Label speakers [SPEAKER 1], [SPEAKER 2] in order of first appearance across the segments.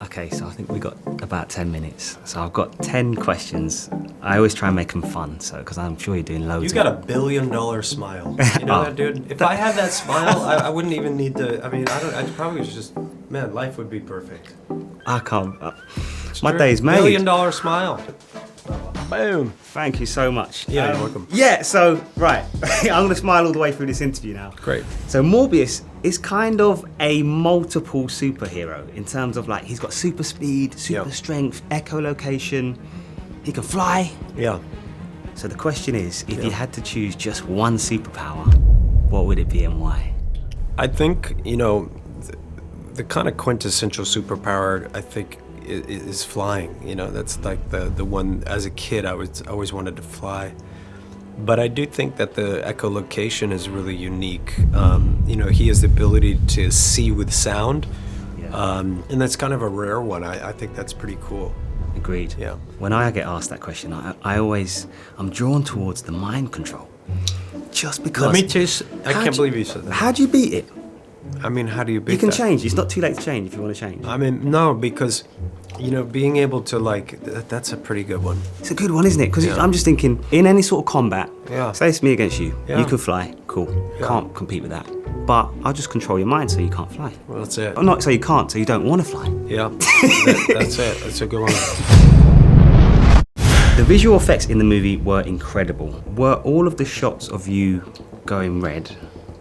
[SPEAKER 1] Okay, so I think we got about 10 minutes. So I've got 10 questions. I always try and make them fun, so because I'm sure you're doing loads.
[SPEAKER 2] You got a $1 billion smile. You know that, dude? If I had that smile, I wouldn't even need to. I mean, I'd probably just, man, life would be perfect.
[SPEAKER 1] I can't. My day's made.
[SPEAKER 2] $1 billion smile. Boom.
[SPEAKER 1] Thank you so much.
[SPEAKER 2] Yeah, you're welcome.
[SPEAKER 1] Yeah, so, right. I'm going to smile all the way through this interview now.
[SPEAKER 2] Great.
[SPEAKER 1] So Morbius is kind of a multiple superhero in terms of like, he's got super speed, super strength, echolocation, he can fly.
[SPEAKER 2] Yeah.
[SPEAKER 1] So the question is, if you had to choose just one superpower, what would it be and why?
[SPEAKER 2] I think, you know, the kind of quintessential superpower, I think, is flying. You know, that's like the one, as a kid, I always wanted to fly. But I do think that the echolocation is really unique. You know, he has the ability to see with sound, and that's kind of a rare one. I think that's pretty cool.
[SPEAKER 1] Agreed.
[SPEAKER 2] Yeah.
[SPEAKER 1] When I get asked that question, I'm drawn towards the mind control. Just because.
[SPEAKER 2] Let me just, I can't believe you said that.
[SPEAKER 1] How do you beat it?
[SPEAKER 2] I mean, how do you beat
[SPEAKER 1] You can
[SPEAKER 2] that?
[SPEAKER 1] change. It's not too late to change if you want to change.
[SPEAKER 2] I mean, no, because, you know, being able to, like, that's a pretty good one.
[SPEAKER 1] It's a good one, isn't it? Because I'm just thinking, in any sort of combat, say it's me against you, you can fly, cool. Can't compete with that. But I'll just control your mind so you can't fly.
[SPEAKER 2] Well, that's it.
[SPEAKER 1] Or not so you can't, so you don't want to fly.
[SPEAKER 2] Yeah, that's it. That's a good one.
[SPEAKER 1] The visual effects in the movie were incredible. Were all of the shots of you going red,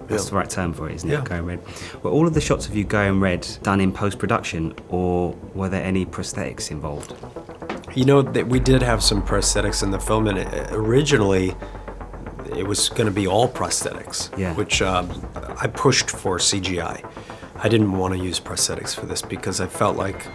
[SPEAKER 1] that's the right term for it, isn't it? Going red. Were all of the shots of you going red done in post-production, or were there any prosthetics involved?
[SPEAKER 2] You know, we did have some prosthetics in the film, and originally it was going to be all prosthetics, which I pushed for CGI. I didn't want to use prosthetics for this because I felt like,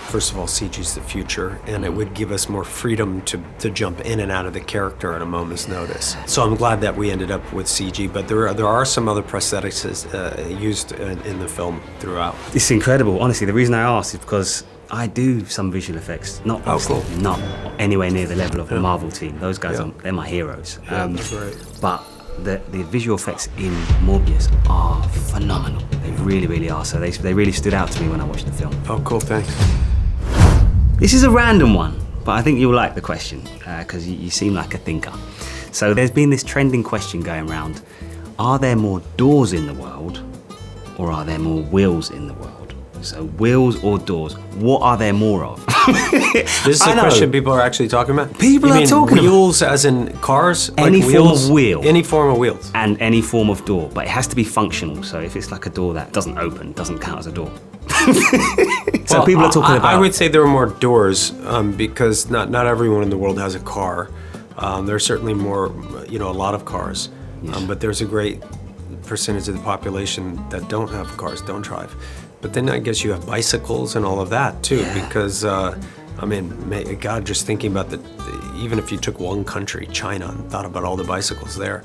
[SPEAKER 2] first of all, CG's the future, and it would give us more freedom to jump in and out of the character at a moment's notice. So I'm glad that we ended up with CG, but there are some other prosthetics used in the film throughout.
[SPEAKER 1] It's incredible. Honestly, the reason I asked is because I do some visual effects, not anywhere near the level of the Marvel team. Those guys, they're my heroes.
[SPEAKER 2] That's right.
[SPEAKER 1] But the visual effects in Morbius are phenomenal. They really, really are. So they really stood out to me when I watched the film.
[SPEAKER 2] Oh, cool, thanks.
[SPEAKER 1] This is a random one, but I think you'll like the question because you seem like a thinker. So there's been this trending question going around. Are there more doors in the world or are there more wheels in the world? So wheels or doors, what are there more of?
[SPEAKER 2] This is a question people are actually talking about?
[SPEAKER 1] People are talking about
[SPEAKER 2] wheels as in cars?
[SPEAKER 1] Any
[SPEAKER 2] like
[SPEAKER 1] form
[SPEAKER 2] wheels?
[SPEAKER 1] of wheel.
[SPEAKER 2] Any form of wheels.
[SPEAKER 1] And any form of door, but it has to be functional. So if it's like a door that doesn't open, doesn't count as a door. So people are talking about...
[SPEAKER 2] I would say there are more doors because not everyone in the world has a car. There's certainly more, you know, a lot of cars. But there's a great percentage of the population that don't have cars, don't drive. But then I guess you have bicycles and all of that too, because I mean, God, just thinking about even if you took one country, China, and thought about all the bicycles there,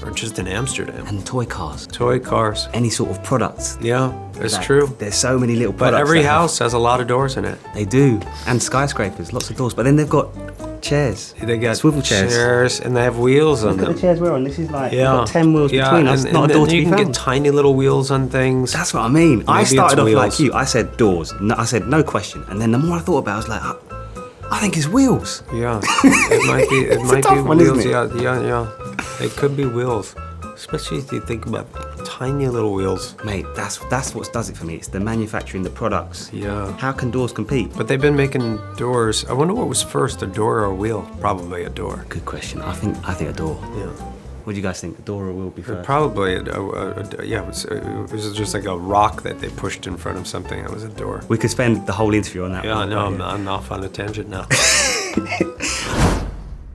[SPEAKER 2] or just in Amsterdam.
[SPEAKER 1] And toy cars.
[SPEAKER 2] Toy cars.
[SPEAKER 1] Any sort of products.
[SPEAKER 2] Yeah, that's true.
[SPEAKER 1] There's so many little products.
[SPEAKER 2] But every house has a lot of doors in it.
[SPEAKER 1] They do, and skyscrapers, lots of doors. But then they've got chairs.
[SPEAKER 2] They got
[SPEAKER 1] swivel chairs.
[SPEAKER 2] And they have wheels on them.
[SPEAKER 1] Look at the chairs we're on. This is like, got 10 wheels between us. Not a door to be found.
[SPEAKER 2] You can get tiny little wheels on things.
[SPEAKER 1] That's what I mean. I started off like you. I said doors. No, I said no question. And then the more I thought about it, I was like, I think it's wheels.
[SPEAKER 2] Yeah, it might be. It might be
[SPEAKER 1] one,
[SPEAKER 2] wheels.
[SPEAKER 1] isn't it?
[SPEAKER 2] Yeah. It could be wheels, especially if you think about tiny little wheels.
[SPEAKER 1] Mate, that's what does it for me. It's the manufacturing, the products.
[SPEAKER 2] Yeah.
[SPEAKER 1] How can doors compete?
[SPEAKER 2] But they've been making doors. I wonder what was first, a door or a wheel? Probably a door.
[SPEAKER 1] Good question. I think a door.
[SPEAKER 2] Yeah.
[SPEAKER 1] What do you guys think? A door or a wheel be first?
[SPEAKER 2] Probably, it was just like a rock that they pushed in front of something. It was a door.
[SPEAKER 1] We could spend the whole interview on that.
[SPEAKER 2] Yeah, I know. I'm off on a tangent now.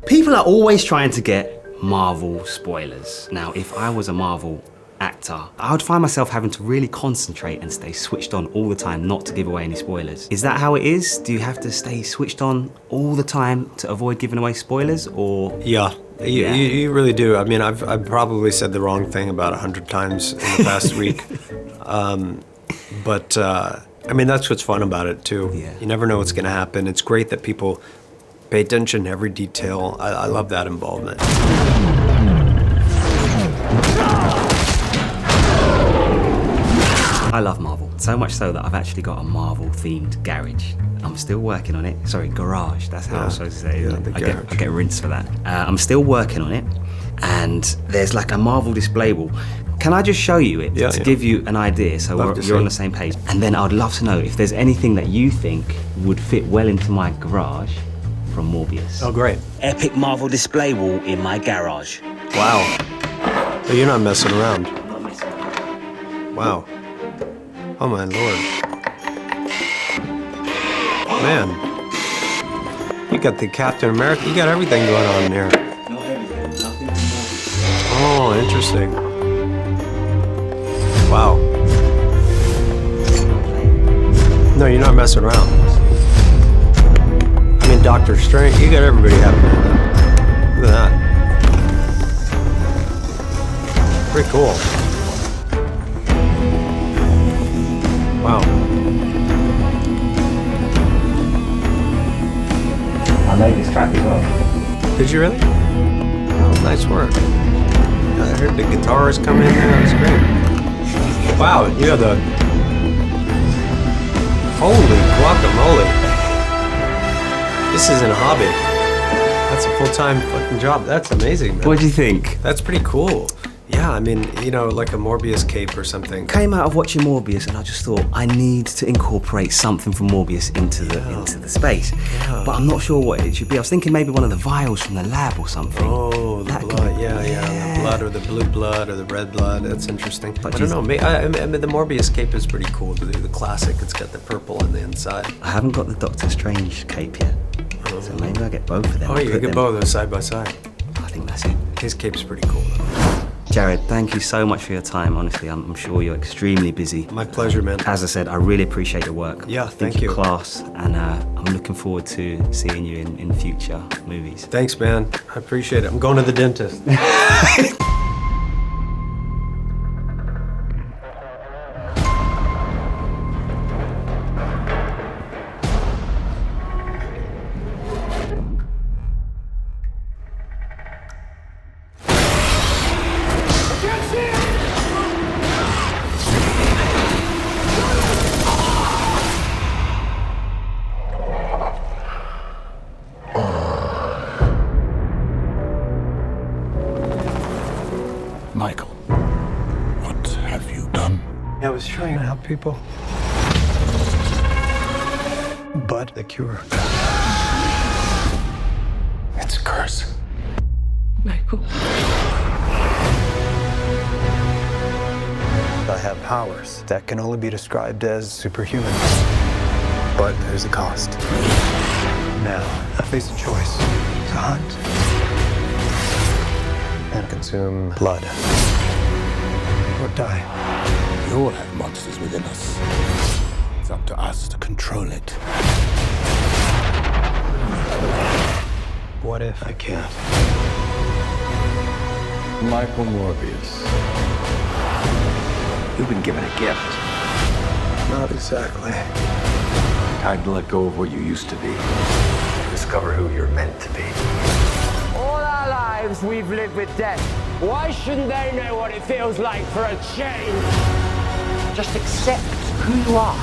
[SPEAKER 1] People are always trying to get Marvel spoilers. Now, if I was a Marvel actor, I would find myself having to really concentrate and stay switched on all the time not to give away any spoilers. Is that how it is? Do you have to stay switched on all the time to avoid giving away spoilers, or?
[SPEAKER 2] Yeah. You really do. I mean, I've probably said the wrong thing about 100 times in the past week. But I mean, that's what's fun about it too.
[SPEAKER 1] Yeah.
[SPEAKER 2] You never know what's going to happen. It's great that people pay attention to every detail. I love that involvement.
[SPEAKER 1] I love Marvel. So much so that I've actually got a Marvel-themed garage. I'm still working on it. Sorry, garage. That's how I'm supposed to say it.
[SPEAKER 2] Yeah,
[SPEAKER 1] I get rinsed for that. I'm still working on it, and there's like a Marvel display wall. Can I just show you it to give you an idea so you're on the same page? And then I'd love to know if there's anything that you think would fit well into my garage from Morbius.
[SPEAKER 2] Oh, great.
[SPEAKER 1] Epic Marvel display wall in my garage.
[SPEAKER 2] Wow. But you're not messing around.
[SPEAKER 1] I'm not messing around.
[SPEAKER 2] Wow. Oh, my Lord. Man. You got the Captain America. You got everything going on in here.
[SPEAKER 1] Not everything. Nothing from Morbius.
[SPEAKER 2] Oh, interesting. Wow. No, you're not messing around. I mean, Doctor Strange, you got everybody happy with that. Look at that. Pretty cool. Wow.
[SPEAKER 1] I made this track as well.
[SPEAKER 2] Did you really? Oh, nice work. I heard the guitars come in there. That was great. Wow, you have the... Holy guacamole. This isn't a hobby. That's a full-time fucking job. That's amazing, man.
[SPEAKER 1] What do you think?
[SPEAKER 2] That's pretty cool. Yeah, I mean, you know, like a Morbius cape or something.
[SPEAKER 1] Came out of watching Morbius, and I just thought I need to incorporate something from Morbius into the space.
[SPEAKER 2] Yeah.
[SPEAKER 1] But I'm not sure what it should be. I was thinking maybe one of the vials from the lab or something.
[SPEAKER 2] Oh, the blood. Yeah. The blood, or the blue blood, or the red blood. That's interesting. I don't know. I mean, the Morbius cape is pretty cool. The classic. It's got the purple on the inside.
[SPEAKER 1] I haven't got the Doctor Strange cape yet. So maybe I'll get both of them.
[SPEAKER 2] Oh, you get both of them side by side.
[SPEAKER 1] I think that's it.
[SPEAKER 2] His cape's pretty cool, though.
[SPEAKER 1] Jared, thank you so much for your time. Honestly, I'm sure you're extremely busy.
[SPEAKER 2] My pleasure, man.
[SPEAKER 1] As I said, I really appreciate your work.
[SPEAKER 2] Yeah,
[SPEAKER 1] I think
[SPEAKER 2] thank you.
[SPEAKER 1] you're class, and I'm looking forward to seeing you in future movies.
[SPEAKER 2] Thanks, man. I appreciate it. I'm going to the dentist.
[SPEAKER 3] Michael, what have you done?
[SPEAKER 4] I was trying to help people. But the cure. It's a curse.
[SPEAKER 5] Michael.
[SPEAKER 4] I have powers that can only be described as superhuman. But there's a cost. Now, I face a choice. To hunt and consume blood. Or die.
[SPEAKER 3] We all have monsters within us. It's up to us to control it.
[SPEAKER 4] What if I can't?
[SPEAKER 6] Michael Morbius. You've been given a gift.
[SPEAKER 4] Not exactly.
[SPEAKER 6] Time to let go of what you used to be. Discover who you're meant to be.
[SPEAKER 7] All our lives we've lived with death. Why shouldn't they know what it feels like for a change? Just accept who you are.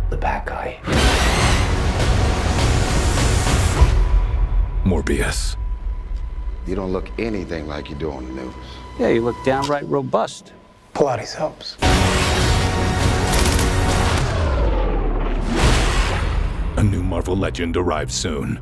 [SPEAKER 6] The bad guy.
[SPEAKER 3] Morbius.
[SPEAKER 8] You don't look anything like you do on the news.
[SPEAKER 5] Yeah, you look downright robust.
[SPEAKER 4] Pilates helps.
[SPEAKER 3] A new Marvel legend arrives soon.